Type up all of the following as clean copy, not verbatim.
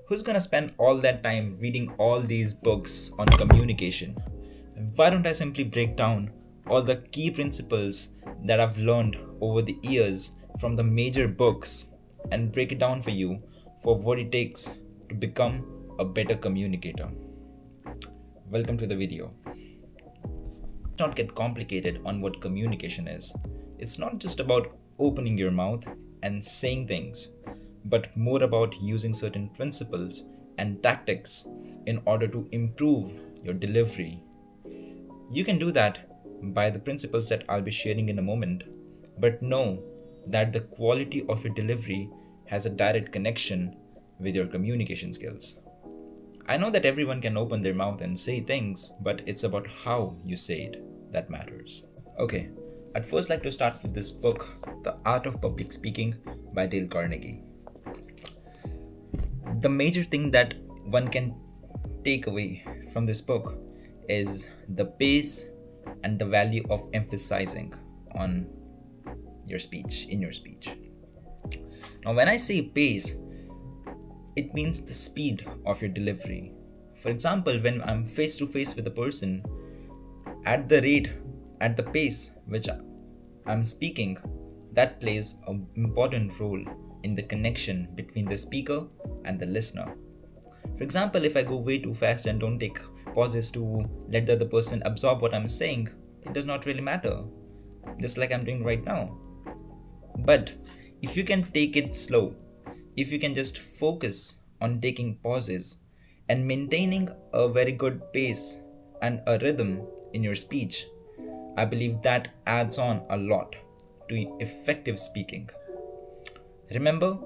Who's gonna spend all that time reading all these books on communication? Why don't I simply break down all the key principles that I've learned over the years from the major books and break it down for you for what it takes to become a better communicator? Welcome to the video. Let's not get complicated on what communication is. It's not just about opening your mouth and saying things, but more about using certain principles and tactics in order to improve your delivery. You can do that by the principles that I'll be sharing in a moment, but know that the quality of your delivery has a direct connection with your communication skills. I know that everyone can open their mouth and say things, but it's about how you say it that matters. Okay, I'd first like to start with this book, The Art of Public Speaking by Dale Carnegie. The major thing that one can take away from this book is the pace and the value of emphasizing on your speech, in your speech. Now, when I say pace, it means the speed of your delivery. For example, when I'm face to face with a person, at the pace which I'm speaking, that plays an important role in the connection between the speaker and the listener. For example, if I go way too fast and don't take pauses to let the other person absorb what I'm saying, it does not really matter, just like I'm doing right now. But if you can take it slow, if you can just focus on taking pauses and maintaining a very good pace and a rhythm in your speech, I believe that adds on a lot to effective speaking. Remember,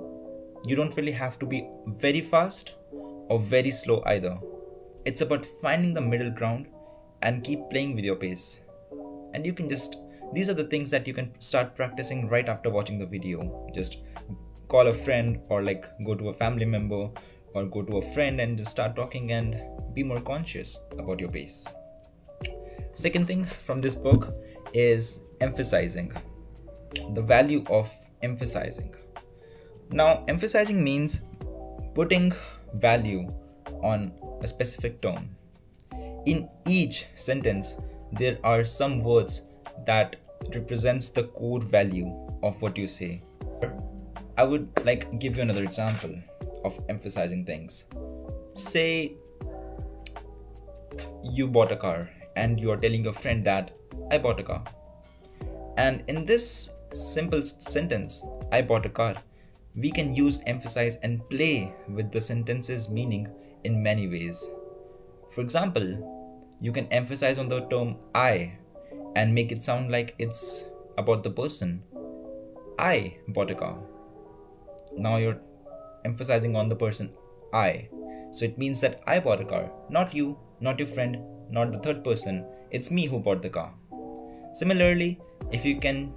you don't really have to be very fast or very slow either. It's about finding the middle ground and keep playing with your pace. And these are the things that you can start practicing right after watching the video. Just call a friend or go to a family member or go to a friend and just start talking and be more conscious about your pace. Second thing from this book is emphasizing. The value of emphasizing. Now, emphasizing means putting value on a specific tone. In each sentence, there are some words that represents the core value of what you say. I would give you another example of emphasizing things. Say you bought a car and you are telling your friend that I bought a car. And in this simple sentence, I bought a car, we can use emphasize and play with the sentence's meaning in many ways. For example, you can emphasize on the term I and make it sound like it's about the person. I bought a car. Now you're emphasizing on the person I. So it means that I bought a car, not you, not your friend, not the third person. It's me who bought the car. Similarly, if you can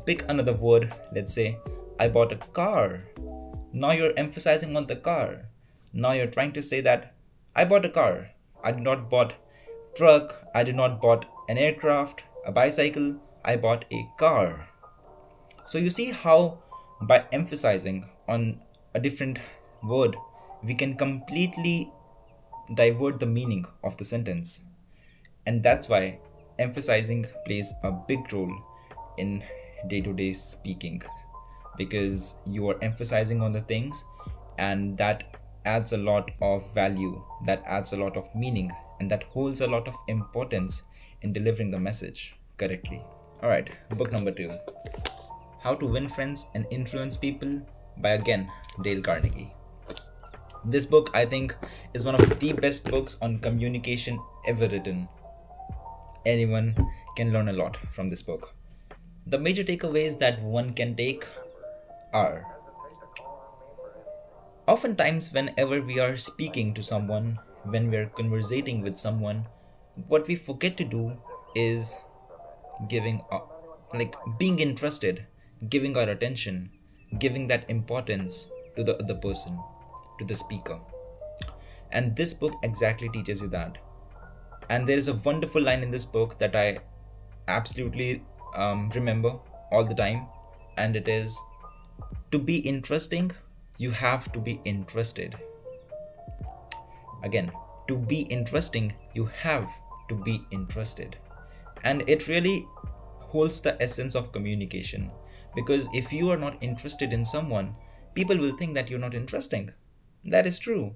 pick another word, let's say I bought a car. Now you're emphasizing on the car. Now you're trying to say that I bought a car. I did not bought truck. I did not bought an aircraft, a bicycle. I bought a car. So you see how by emphasizing on a different word, we can completely divert the meaning of the sentence. And that's why emphasizing plays a big role in day-to-day speaking, because you are emphasizing on the things, and that adds a lot of value, that adds a lot of meaning, and that holds a lot of importance in delivering the message correctly. Alright, book number 2, How to Win Friends and Influence People by, again, Dale Carnegie. This book, I think, is one of the best books on communication ever written. Anyone can learn a lot from this book. The major takeaways that one can take are: oftentimes, whenever we are speaking to someone, when we are conversating with someone, what we forget to do is being interested, giving our attention, giving that importance to the other person, to the speaker. And this book exactly teaches you that. And there is a wonderful line in this book that I absolutely remember all the time, and it is, to be interesting, you have to be interested. Again, to be interesting, you have to be interested. And it really holds the essence of communication, because if you are not interested in someone, people will think that you're not interesting. That is true.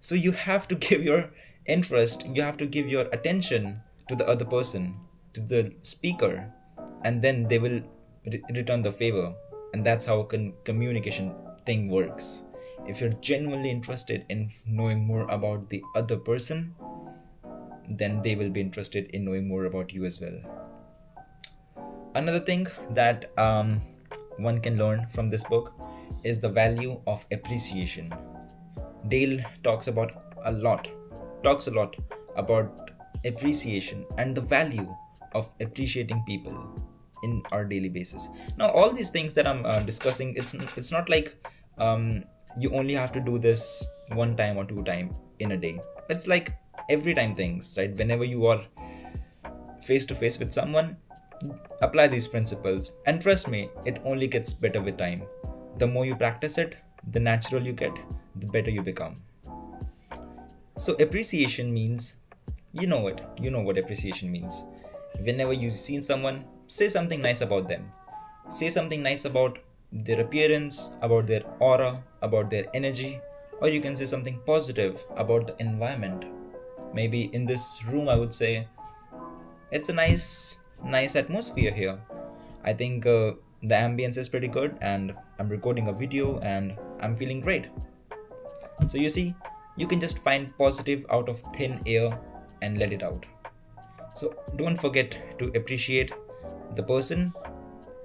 So you have to give your interest, you have to give your attention to the other person, to the speaker, and then they will return the favor. And that's how a communication thing works. If you're genuinely interested in knowing more about the other person, then they will be interested in knowing more about you as well. Another thing that one can learn from this book is the value of appreciation. Dale talks a lot about appreciation and the value of appreciating people in our daily basis. Now, all these things that I'm discussing, it's not like you only have to do this one time or two time in a day. It's like every time things, right? Whenever you are face to face with someone, apply these principles, and trust me, it only gets better with time. The more you practice it, the natural you get, the better you become. So appreciation means, you know what appreciation means. Whenever you've seen someone, say something nice about them. Say something nice about their appearance, about their aura, about their energy, or you can say something positive about the environment. Maybe in this room, I would say, it's a nice atmosphere here. I think the ambience is pretty good, and I'm recording a video and I'm feeling great. So you see, you can just find positive out of thin air and let it out. So don't forget to appreciate the person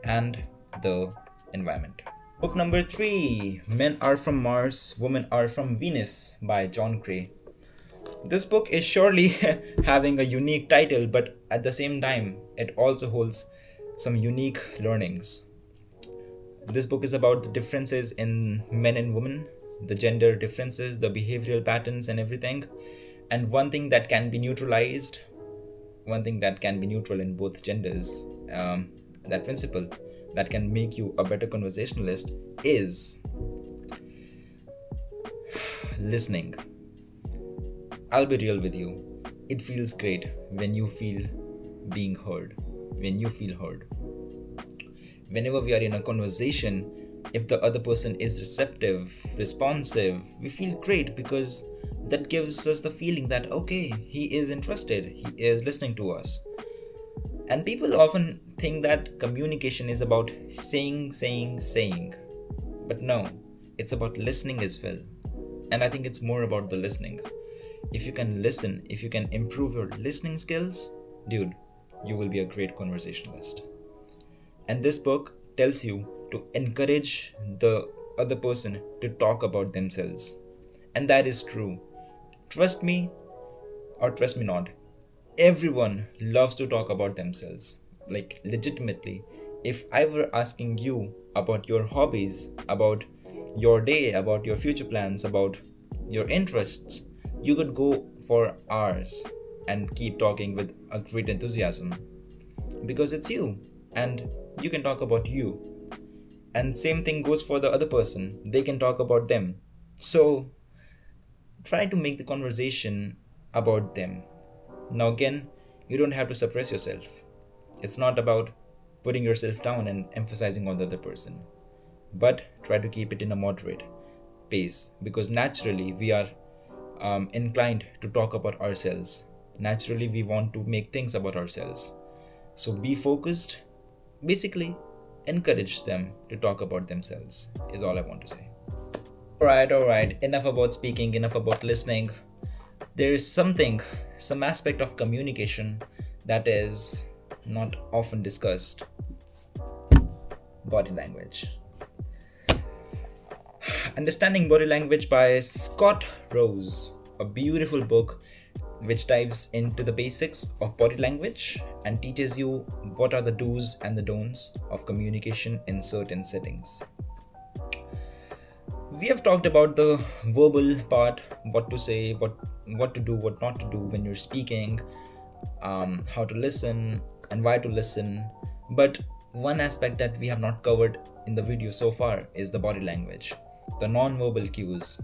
and the environment. Book number 3, Men Are From Mars, Women Are From Venus by John Gray. This book is surely having a unique title, but at the same time, it also holds some unique learnings. This book is about the differences in men and women, the gender differences, the behavioral patterns, and everything. And one thing that can be neutralized, one thing that can be neutral in both genders, that principle that can make you a better conversationalist is listening. I'll be real with you. It feels great when you feel being heard, when you feel heard. Whenever we are in a conversation, if the other person is receptive, responsive, we feel great, because that gives us the feeling that, okay, he is interested, he is listening to us. And people often think that communication is about saying. But no, it's about listening as well. And I think it's more about the listening. If you can listen, if you can improve your listening skills, dude, you will be a great conversationalist. And this book tells you to encourage the other person to talk about themselves. And that is true. Trust me or trust me not, everyone loves to talk about themselves. Like, legitimately, if I were asking you about your hobbies, about your day, about your future plans, about your interests, you could go for hours and keep talking with a great enthusiasm, because it's you and you can talk about you. And same thing goes for the other person, they can talk about them. So try to make the conversation about them. Now again, you don't have to suppress yourself. It's not about putting yourself down and emphasizing on the other person, but try to keep it in a moderate pace, because naturally we are inclined to talk about ourselves. Naturally we want to make things about ourselves. So be focused. Basically, encourage them to talk about themselves is all I want to say. Alright, enough about speaking, enough about listening. There is some aspect of communication that is not often discussed: body language. Understanding Body Language by Scott Rose, a beautiful book which dives into the basics of body language and teaches you what are the do's and the don'ts of communication in certain settings. We have talked about the verbal part, what to say, what to do, what not to do when you're speaking, how to listen and why to listen. But one aspect that we have not covered in the video so far is the body language, the non-verbal cues.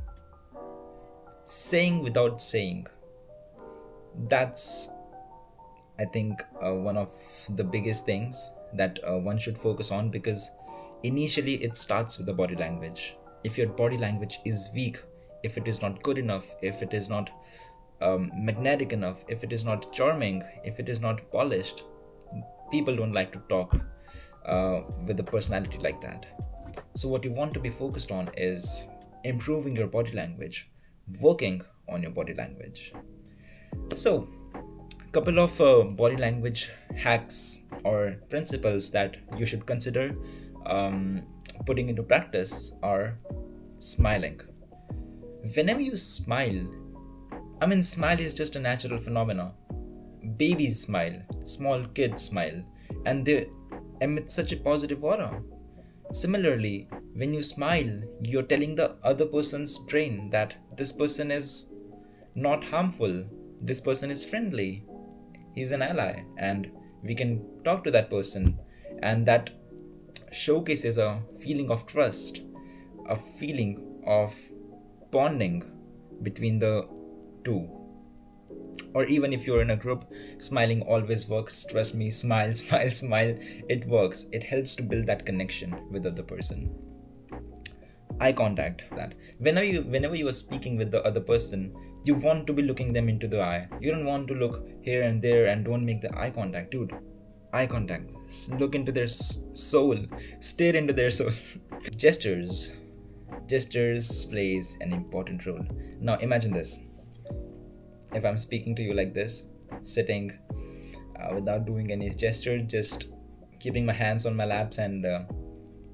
saying without saying. That's, I think, one of the biggest things that one should focus on, because initially it starts with the body language. If your body language is weak, if it is not good enough, if it is not magnetic enough, if it is not charming, if it is not polished, people don't like to talk with a personality like that. So what you want to be focused on is improving your body language, working on your body language. So couple of body language hacks or principles that you should consider putting into practice are smiling. Whenever you smile, I mean, smile is just a natural phenomena. Babies smile, small kids smile, and they emit such a positive aura. Similarly, when you smile, you're telling the other person's brain that this person is not harmful, this person is friendly, he's an ally, and we can talk to that person. And that showcases a feeling of trust, a feeling of bonding between the two. Or even if you're in a group, smiling always works. Trust me, smile, smile, smile. It works. It helps to build that connection with the other person. Eye contact. That whenever you are speaking with the other person, you want to be looking them into the eye. You don't want to look here and there and don't make the eye contact, dude. Eye contact. Look into their soul. Stare into their soul. Gestures. Gestures plays an important role. Now imagine this. If I'm speaking to you like this, sitting without doing any gesture, just keeping my hands on my laps and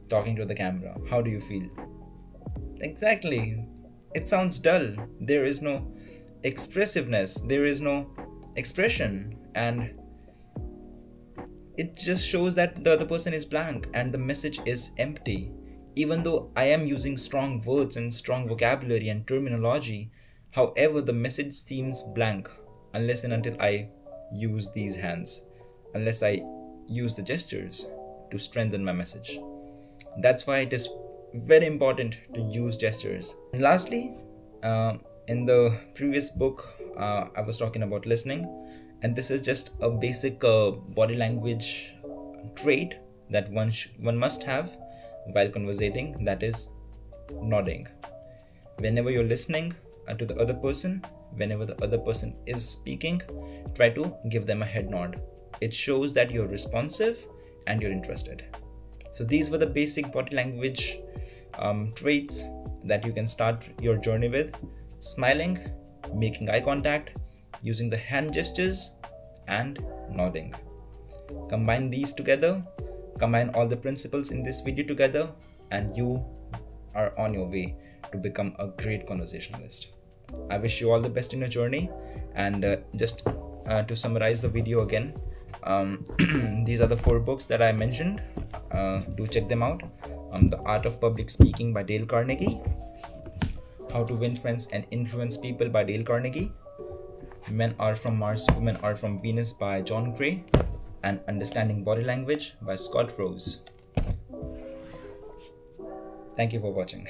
talking to the camera, how do you feel? Exactly. It sounds dull. There is no expressiveness, there is no expression, and it just shows that the other person is blank and the message is empty. Even though I am using strong words and strong vocabulary and terminology, however, the message seems blank unless and until I use these hands, unless I use the gestures to strengthen my message. That's why it is very important to use gestures. And lastly, in the previous book, I was talking about listening, and this is just a basic body language trait that one must have while conversating, that is nodding. Whenever you're listening to the other person, whenever the other person is speaking, try to give them a head nod. It shows that you're responsive and you're interested. So these were the basic body language traits that you can start your journey with: smiling, making eye contact, using the hand gestures, and nodding. Combine these together, combine all the principles in this video together, and you are on your way to become a great conversationalist. I wish you all the best in your journey. And just to summarize the video again, these are the 4 books that I mentioned. Do check them out. The Art of Public Speaking by Dale Carnegie, How to Win Friends and Influence People by Dale Carnegie, Men Are From Mars, Women Are From Venus by John Gray, and Understanding Body Language by Scott Rose. Thank you for watching.